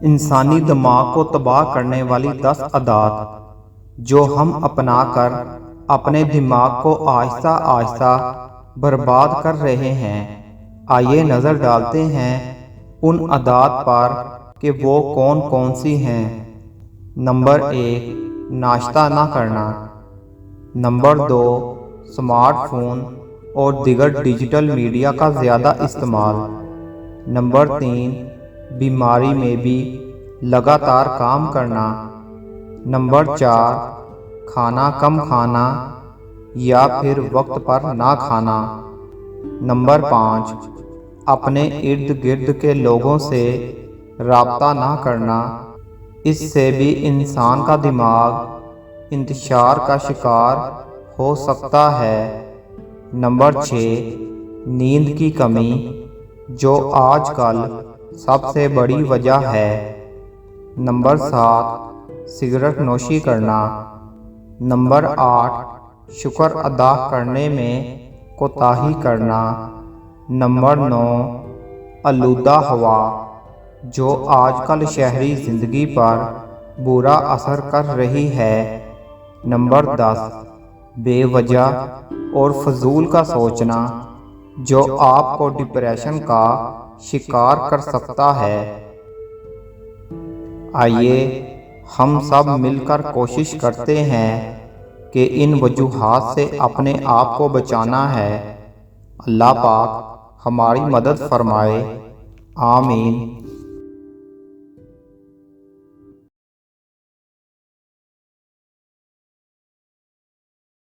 انسانی دماغ کو تباہ کرنے والی 10 عادات جو ہم اپنا کر اپنے دماغ کو آہستہ آہستہ برباد کر رہے ہیں۔ آئیے نظر ڈالتے ہیں ان عادات پر کہ وہ کون کون سی ہیں۔ نمبر 1، ناشتہ نہ کرنا۔ نمبر 2، سمارٹ فون اور دیگر ڈیجیٹل میڈیا کا زیادہ استعمال۔ نمبر 3، بیماری میں بھی لگاتار کام کرنا۔ نمبر 4، کھانا کم کھانا یا پھر وقت پر نہ کھانا۔ نمبر 5، اپنے ارد گرد کے لوگوں سے رابطہ نہ کرنا، اس سے بھی انسان کا دماغ انتشار کا شکار ہو سکتا ہے۔ نمبر 6، نیند کی کمی، جو آج کل سب سے بڑی وجہ ہے۔ نمبر 7، سگریٹ نوشی کرنا۔ نمبر 8، شکر ادا کرنے میں کوتاہی کرنا۔ نمبر 9، آلودہ ہوا، جو آج کل شہری زندگی پر برا اثر کر رہی ہے۔ نمبر 10، بے وجہ اور فضول کا سوچنا، جو آپ کو ڈپریشن کا شکار کر سکتا ہے۔ آئیے ہم سب مل کر کوشش کرتے ہیں کہ ان وجوہات سے اپنے آپ کو بچانا ہے۔ اللہ پاک ہماری مدد فرمائے، آمین۔